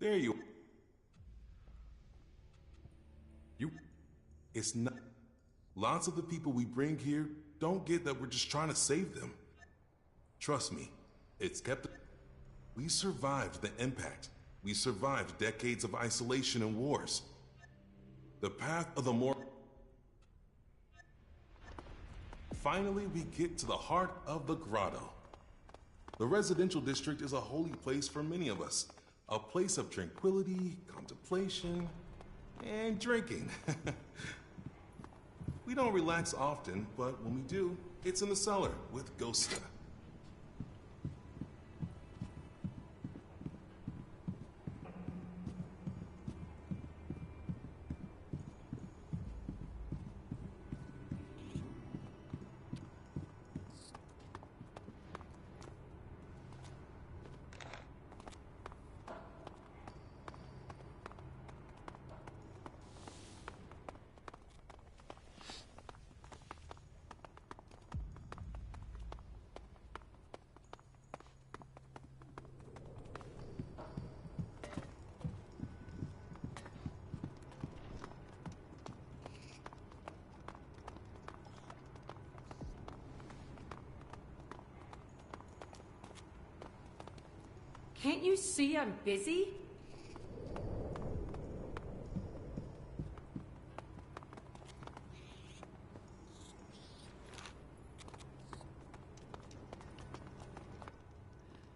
There you. It's not. Lots of the people we bring here don't get that we're just trying to save them. Trust me, it's kept. We survived the impact. We survived decades of isolation and wars. The path of the more. Finally, we get to the heart of the grotto. The residential district is a holy place for many of us. A place of tranquility, contemplation, and drinking. We don't relax often, but when we do, it's in the cellar with Ghosta. Can't you see I'm busy?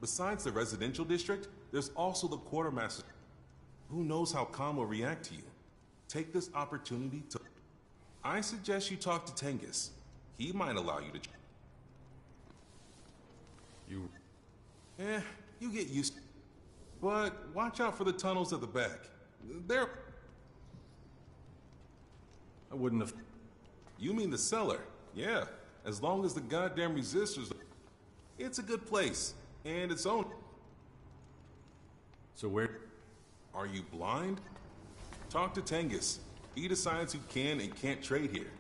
Besides the residential district, there's also the quartermaster. Who knows how Khan will react to you? Take this opportunity to... I suggest you talk to Tengus. He might allow you to... You get used... But watch out for the tunnels at the back. They're... I wouldn't have... You mean the cellar? Yeah, as long as the goddamn resistors... It's a good place, and its own... So where... Are you blind? Talk to Tengus. He decides who can and can't trade here.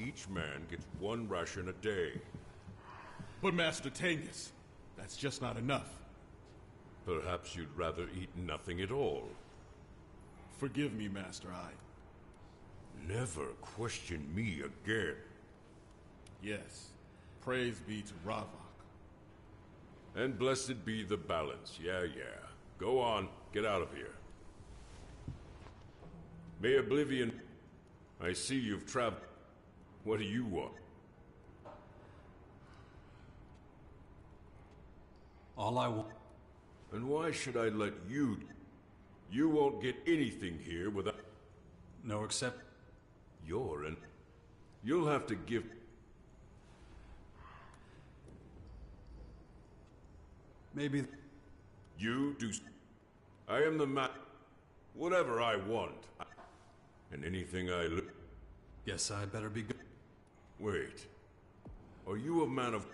Each man gets one ration a day. But Master Tengus, that's just not enough. Perhaps you'd rather eat nothing at all. Forgive me, Master I. Never question me again. Yes. Praise be to Ravok. And blessed be the balance. Yeah. Go on, get out of here. May Oblivion... I see you've traveled... What do you want? All I want... And why should I let you... You won't get anything here without... No, except... You're an... You'll have to give... Maybe... You do... I am the man... Whatever I want. And anything I look... Guess I'd better be good. Wait. Are you a man of...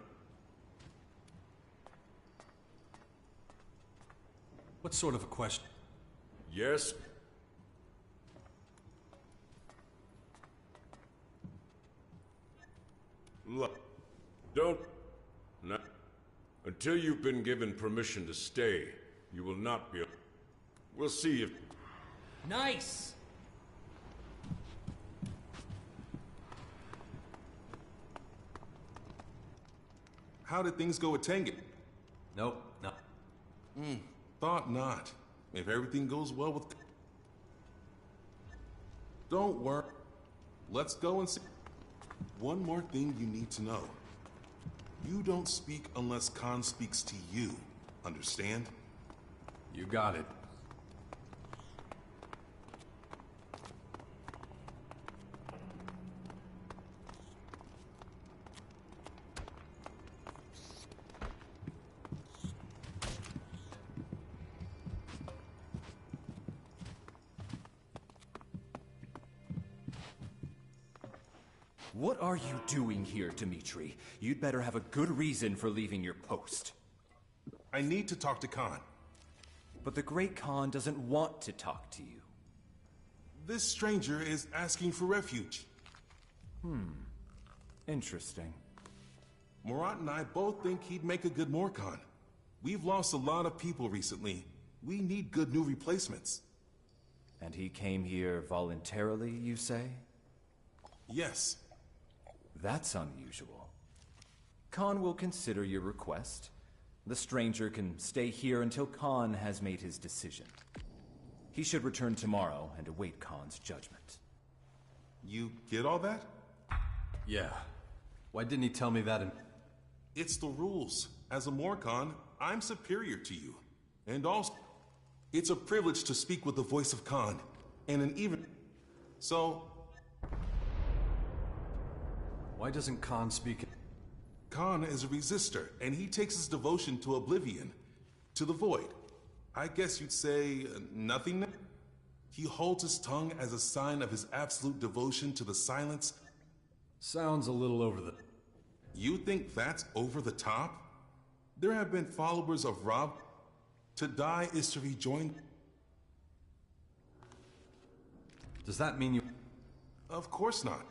What sort of a question? Yes? Look. Don't... No. Until you've been given permission to stay, you will not be... We'll see if... Nice! How did things go with Tengus? Nope, no. Thought not. If everything goes well with... Don't worry. Let's go and see... One more thing you need to know. You don't speak unless Khan speaks to you. Understand? You got it. What are you doing here, Dimitri? You'd better have a good reason for leaving your post. I need to talk to Khan. But the Great Khan doesn't want to talk to you. This stranger is asking for refuge. Interesting. Murat and I both think he'd make a good Morcon. We've lost a lot of people recently. We need good new replacements. And he came here voluntarily, you say? Yes. That's unusual. Khan will consider your request. The stranger can stay here until Khan has made his decision. He should return tomorrow and await Khan's judgment. You get all that? Yeah. Why didn't he tell me that in... It's the rules. As a Morcon, I'm superior to you. And also, it's a privilege to speak with the voice of Khan. And an even... So... Why doesn't Khan speak... Khan is a resistor, and he takes his devotion to oblivion, to the void. I guess you'd say nothingness? He holds his tongue as a sign of his absolute devotion to the silence. Sounds a little over the... You think that's over the top? There have been followers of Rob. To die is to rejoin. Does that mean you... Of course not.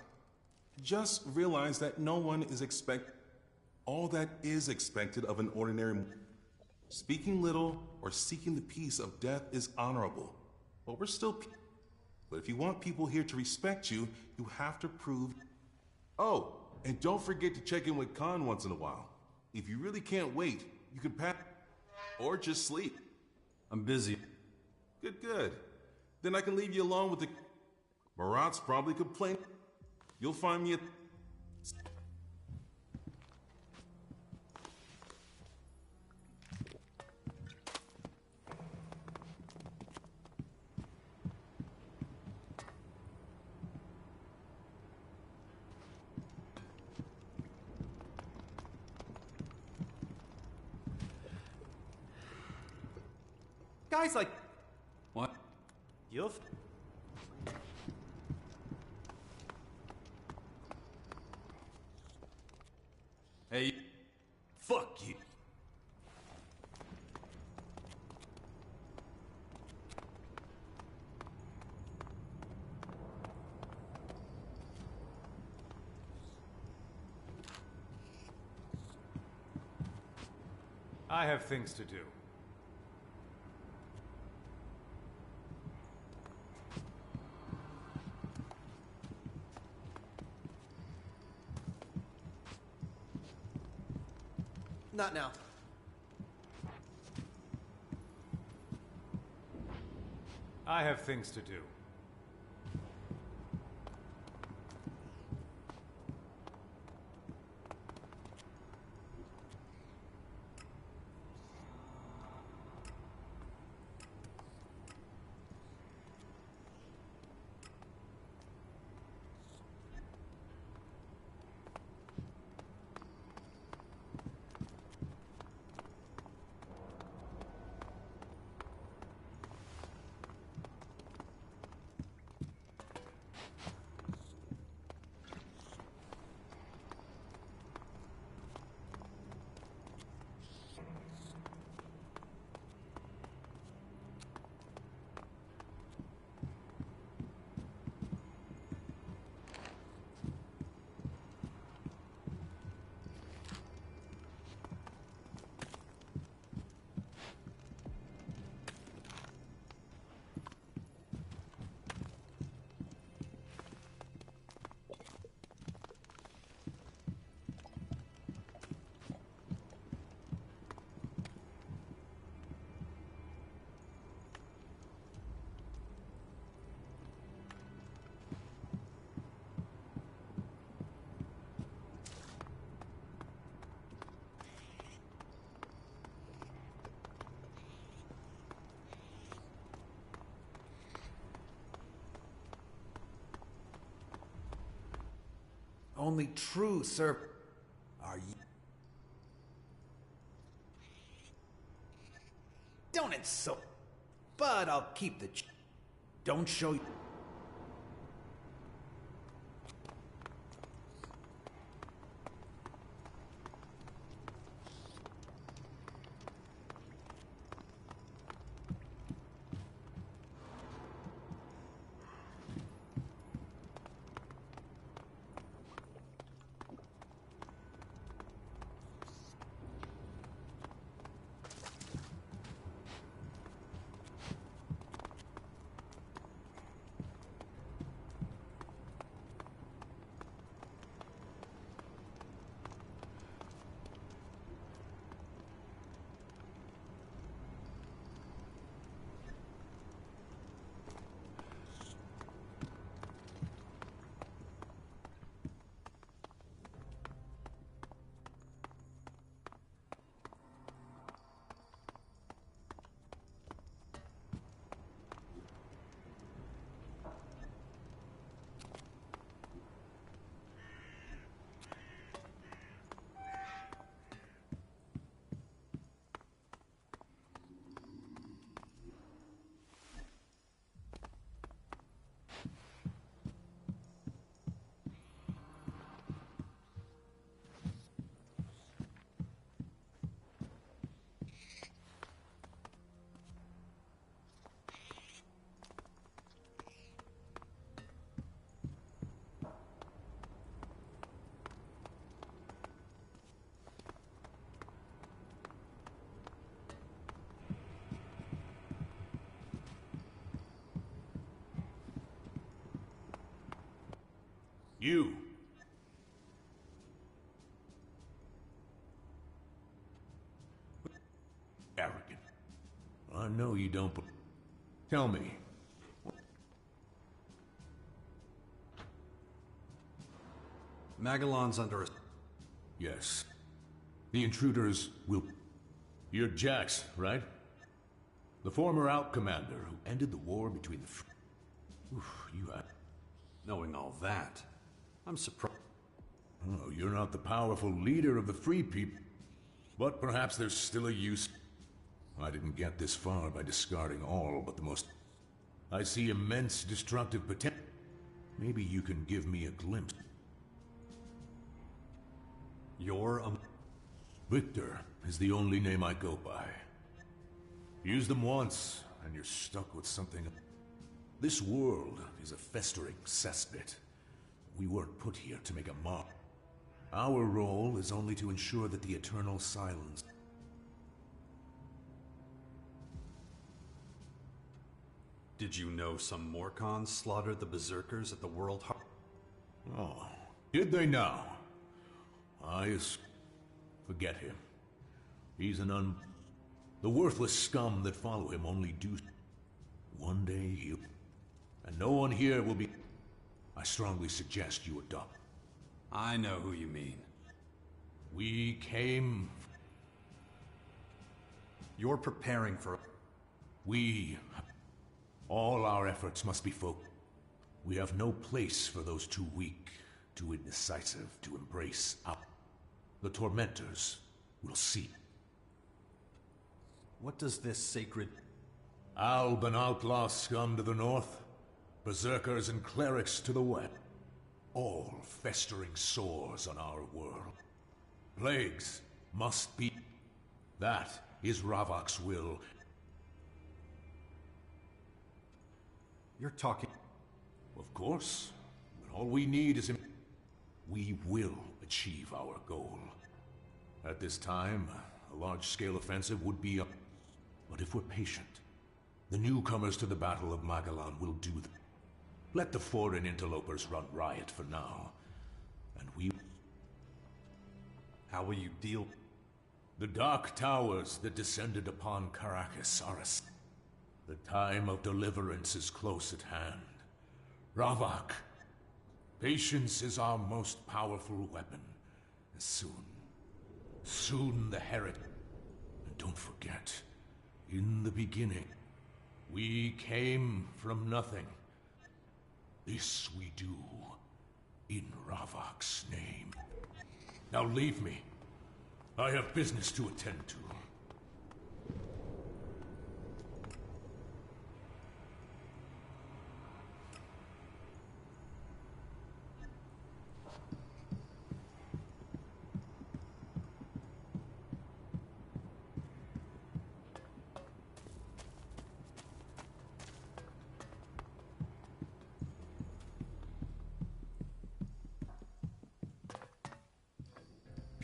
Just realize that no one is all that is expected of an ordinary... Speaking little or seeking the peace of death is honorable. But we're still... But if you want people here to respect you, you have to prove... Oh, and don't forget to check in with Khan once in a while. If you really can't wait, you can pack... Or just sleep. I'm busy. Good. Then I can leave you alone with the... Murat's probably complaining. You'll find me at... Guys like... What? You'll... Hey... Fuck you. I have things to do. Not now. I have things to do. Only true, sir. Are you? Don't insult. But I'll keep the... Don't show you... You. Arrogant. I know you don't, but tell me. Magellan's under a... Yes. The intruders will... You're Jax, right? The former Out Commander who ended the war between the... Oof, you have... Knowing all that, I'm surprised. Oh, you're not the powerful leader of the Free People. But perhaps there's still a use... I didn't get this far by discarding all but the most... I see immense destructive potential. Maybe you can give me a glimpse. You're a... Victor is the only name I go by. Use them once, and you're stuck with something... This world is a festering cesspit. We weren't put here to make a mark. Our role is only to ensure that the eternal silence... Did you know some Morcons slaughtered the Berserkers at the World Heart? Oh, did they now? Forget him. He's The worthless scum that follow him only do... One day he'll... And no one here will be... I strongly suggest you adopt. I know who you mean. We came... You're preparing for... All our efforts must be focused. We have no place for those too weak, too indecisive to embrace our... The tormentors will see. What does this sacred... Alb and outlaw scum to the north, berserkers and clerics to the west. All festering sores on our world. Plagues must be... That is Ravok's will. You're talking... Of course. But all we need is... We will achieve our goal. At this time, a large-scale offensive would be up. But if we're patient, the newcomers to the Battle of Magellan will do Let the foreign interlopers run riot for now. And we... How will you deal... The Dark Towers that descended upon Caracas are The time of deliverance is close at hand. Ravok, patience is our most powerful weapon. Soon the heretic... And don't forget, in the beginning, we came from nothing. This we do in Ravok's name. Now leave me. I have business to attend to.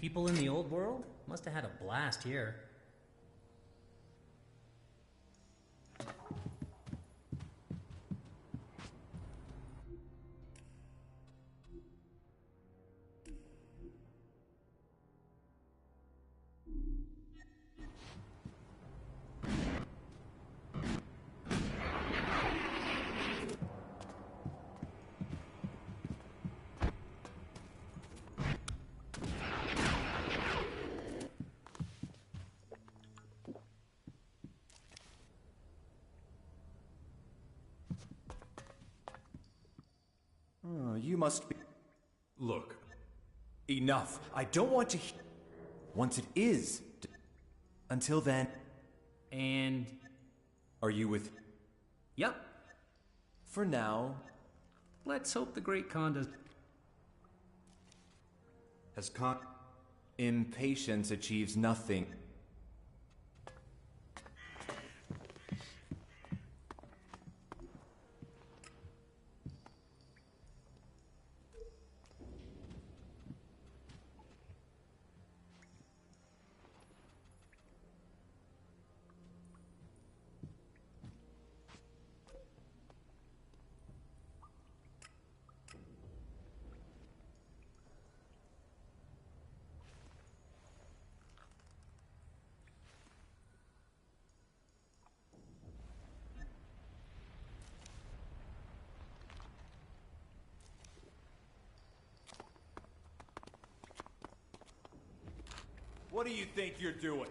People in the old world must have had a blast here. You must be... Look. Enough. I don't want to Once it is... Until then... And... Are you with... Yep. For now... Let's hope the Great Khan does... Has Khan... Impatience achieves nothing. What do you think you're doing?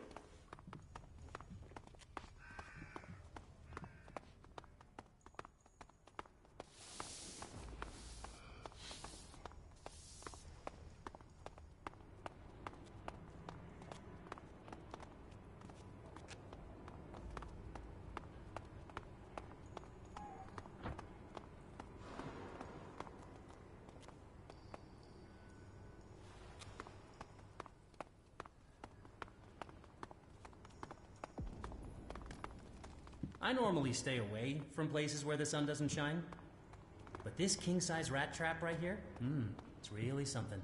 I normally stay away from places where the sun doesn't shine. But this king-size rat trap right here, it's really something.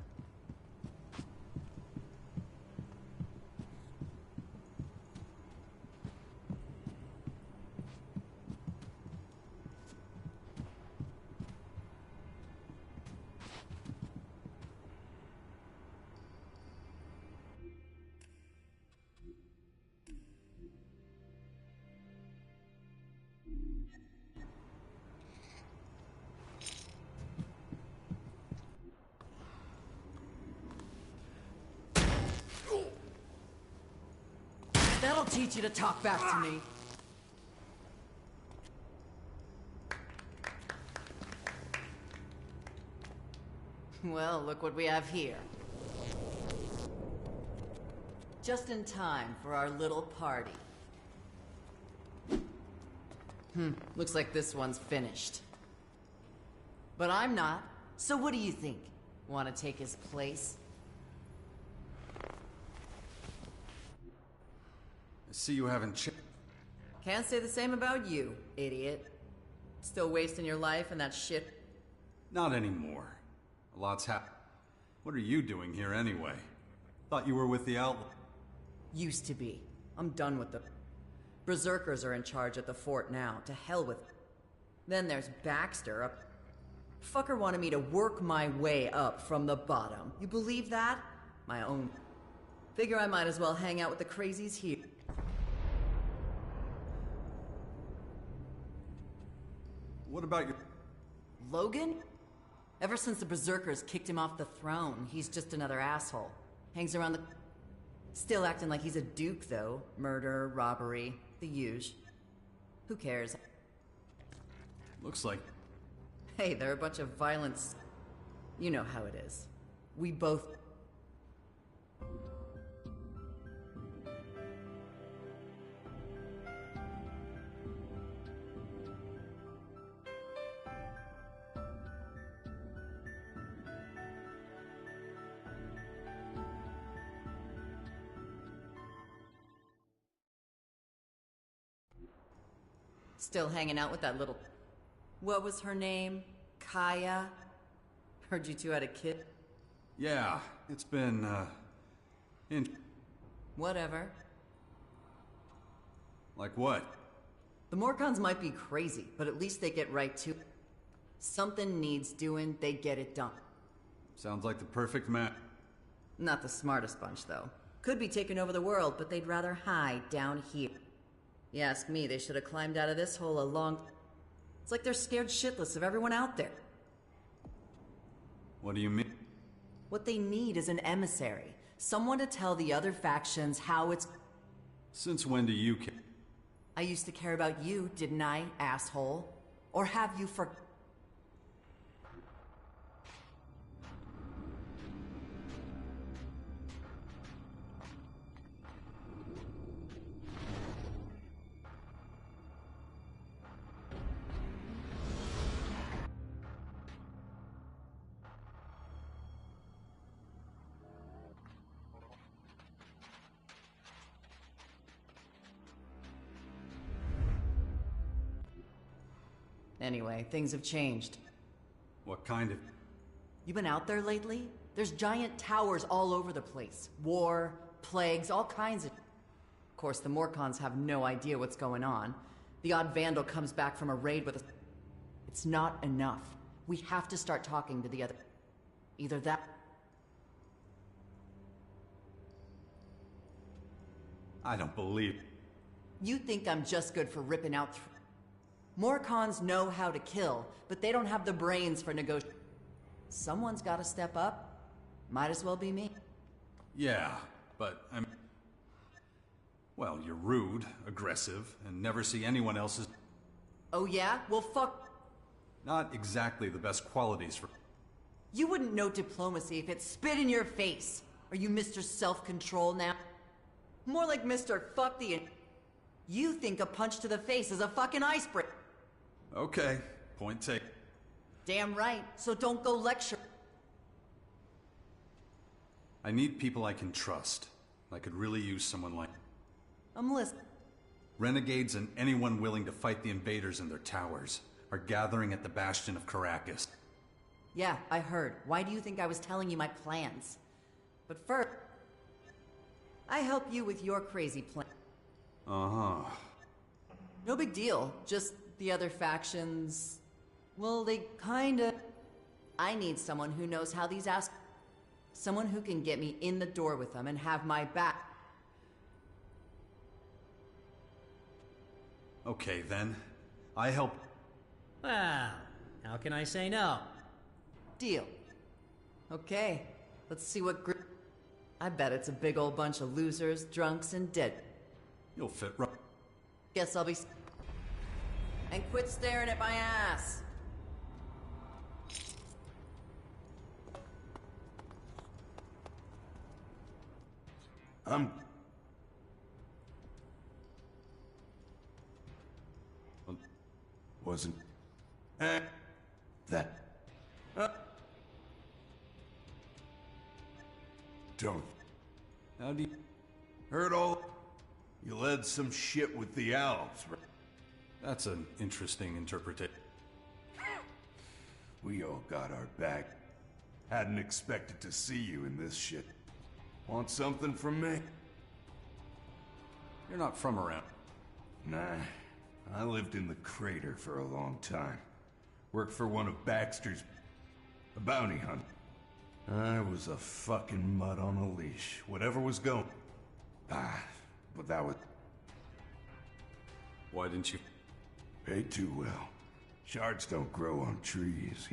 That'll teach you to talk back to me. Well, look what we have here. Just in time for our little party. Looks like this one's finished. But I'm not. So what do you think? Want to take his place? I see you haven't Can't say the same about you, idiot. Still wasting your life in that shit. Not anymore. A lot's happened. What are you doing here anyway? Thought you were with the outlaw. Used to be. I'm done with them. Berserkers are in charge at the fort now. To hell with them. Then there's Baxter. Fucker wanted me to work my way up from the bottom. You believe that? My own. Figure I might as well hang out with the crazies here. What about your... Logan? Ever since the Berserkers kicked him off the throne, he's just another asshole. Hangs around the... Still acting like he's a duke, though. Murder, robbery, the huge. Who cares? Looks like... Hey, they're a bunch of violence. You know how it is. We both... Still hanging out with that little... What was her name? Kaya? Heard you two had a kid? Yeah, it's been, Whatever. Like what? The Morcons might be crazy, but at least they get right to it. Something needs doing, they get it done. Sounds like the perfect match. Not the smartest bunch, though. Could be taking over the world, but they'd rather hide down here. You ask me, they should have climbed out of this hole a long... It's like they're scared shitless of everyone out there. What do you mean? What they need is an emissary. Someone to tell the other factions how it's... Since when do you care? I used to care about you, didn't I, asshole? Or have you for... Anyway, things have changed. What kind of... You been out there lately? There's giant towers all over the place. War, plagues, all kinds of... Of course, the Morcons have no idea what's going on. The odd vandal comes back from a raid with a... It's not enough. We have to start talking to the other... Either that... I don't believe... You think I'm just good for ripping out... Morcons know how to kill, but they don't have the brains for negotiation. Someone's gotta step up. Might as well be me. Yeah, but I'm... Well, you're rude, aggressive, and never see anyone else's... Oh yeah? Well, fuck. Not exactly the best qualities for... You wouldn't know diplomacy if it spit in your face. Are you Mr. Self-Control now? More like Mr. Fuck the... You think a punch to the face is a fucking icebreaker. Okay, point taken. Damn right, so don't go lecture. I need people I can trust. I could really use someone like... I'm listening. Renegades and anyone willing to fight the invaders in their towers are gathering at the Bastion of Caracas. Yeah, I heard. Why do you think I was telling you my plans? But first, I help you with your crazy plan. Uh-huh. No big deal. Just the other factions... Well, they kinda... I need someone who knows how these ass... Someone who can get me in the door with them and have my back. Okay, then. I help... Well, how can I say no? Deal. Okay, let's see what group... I bet it's a big old bunch of losers, drunks, and dead. You'll fit right... Guess I'll be... And quit staring at my ass. Wasn't... that... Don't... How do you... Heard all... You led some shit with the Alps, right? That's an interesting interpretation. We all got our back. Hadn't expected to see you in this shit. Want something from me? You're not from around. Nah. I lived in the crater for a long time. Worked for one of Baxter's... a bounty hunter. I was a fucking mutt on a leash. Whatever was going... but that was... Why didn't you... Paid too well. Shards don't grow on trees.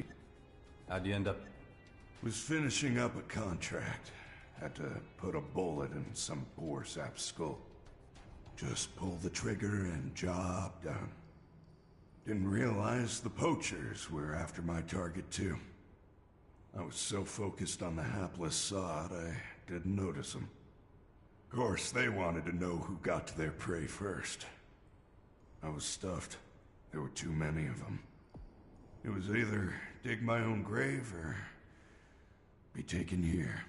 How'd you end up... Was finishing up a contract. Had to put a bullet in some poor sap's skull. Just pull the trigger and job done. Didn't realize the poachers were after my target too. I was so focused on the hapless sod, I didn't notice them. Of course, they wanted to know who got to their prey first. I was stuffed. There were too many of them. It was either dig my own grave or be taken here.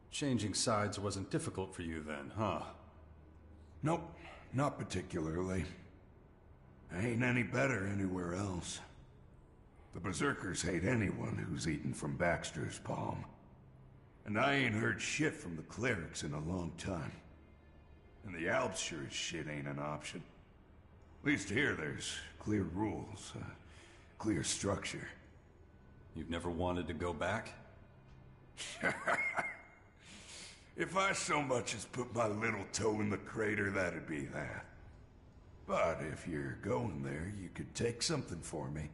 Changing sides wasn't difficult for you then, huh? Nope, not particularly. I ain't any better anywhere else. The Berserkers hate anyone who's eaten from Baxter's palm. And I ain't heard shit from the clerics in a long time. And the Alps sure as shit ain't an option. At least here there's clear rules, clear structure. You've never wanted to go back? If I so much as put my little toe in the crater, that'd be that. But if you're going there, you could take something for me.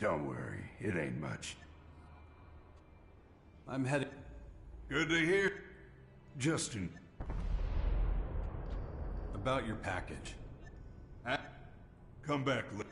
Don't worry, it ain't much. I'm headed... Good to hear. Justin. About your package. Come back later.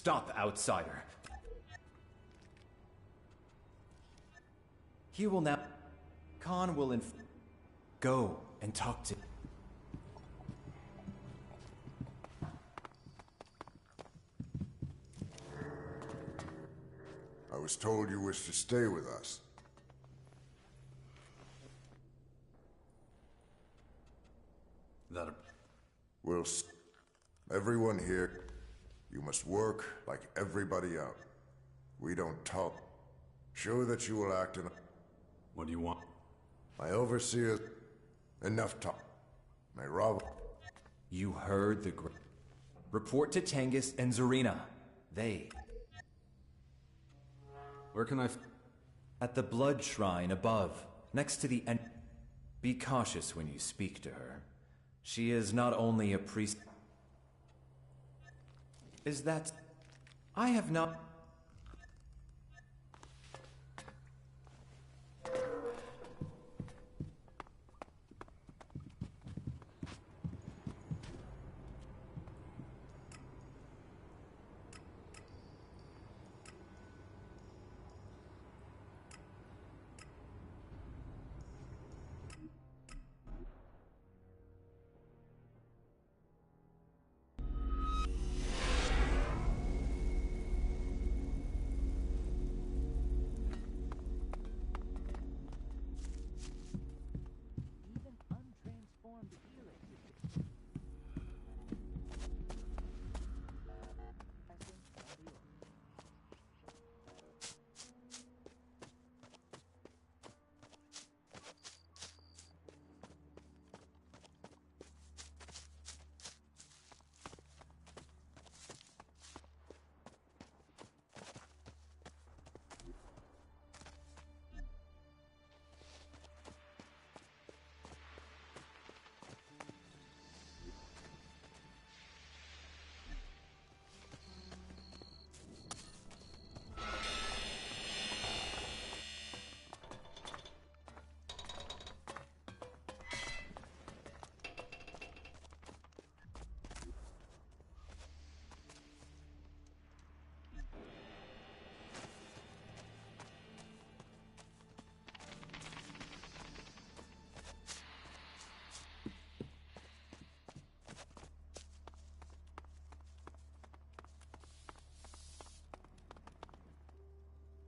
Stop, outsider. He will now... Khan will go and talk to... I was told you wish to stay with us. Everyone here, you must work like everybody else. We don't talk. Show that you will act in a... What do you want? My overseer... Enough talk. My Rob... You heard the... Report to Tengus and Zarina. They... Where can I... At the blood shrine above, next to the... Be cautious when you speak to her. She is not only a priest... Is that... I have not...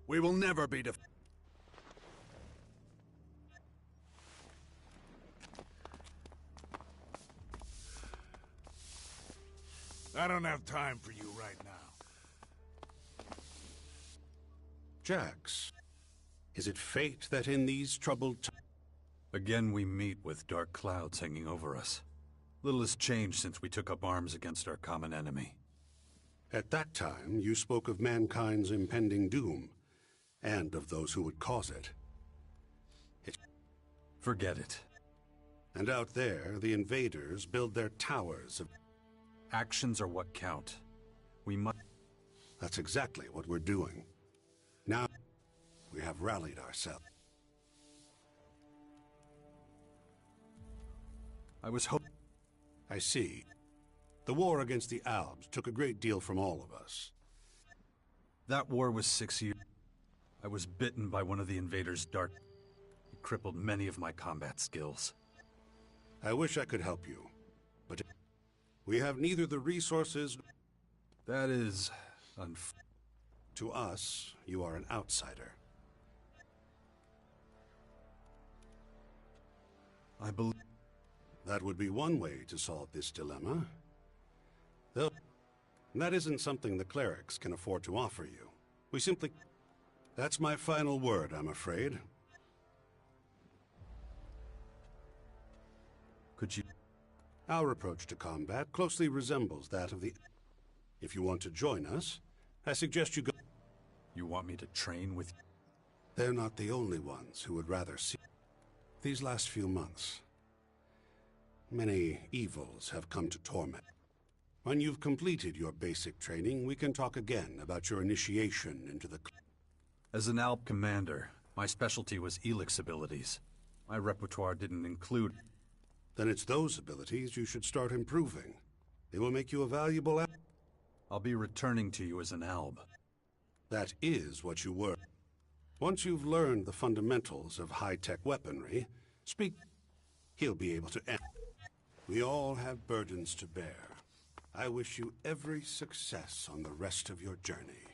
We will never be I don't have time for you right now. Jax, is it fate that in these troubled times... Again we meet with dark clouds hanging over us. Little has changed since we took up arms against our common enemy. At that time, you spoke of mankind's impending doom, and of those who would cause it. Forget it. And out there, the invaders build their towers of... Actions are what count. We must... That's exactly what we're doing. Now, we have rallied ourselves. I was hoping... I see. The war against the Albs took a great deal from all of us. That war was 6 years. I was bitten by one of the invaders' dart. It crippled many of my combat skills. I wish I could help you, but we have neither the resources... That is... To us, you are an outsider. I believe... That would be one way to solve this dilemma. Though, that isn't something the clerics can afford to offer you. We simply... That's my final word, I'm afraid. Could you... Our approach to combat closely resembles that of the... If you want to join us, I suggest you go... You want me to train with... They're not the only ones who would rather see... These last few months, many evils have come to torment. When you've completed your basic training, we can talk again about your initiation into the... As an Alp commander, my specialty was Elex abilities. My repertoire didn't include... Then it's those abilities you should start improving. They will make you a valuable... I'll be returning to you as an alb. That is what you were. Once you've learned the fundamentals of high-tech weaponry, he'll be able to end. We all have burdens to bear. I wish you every success on the rest of your journey.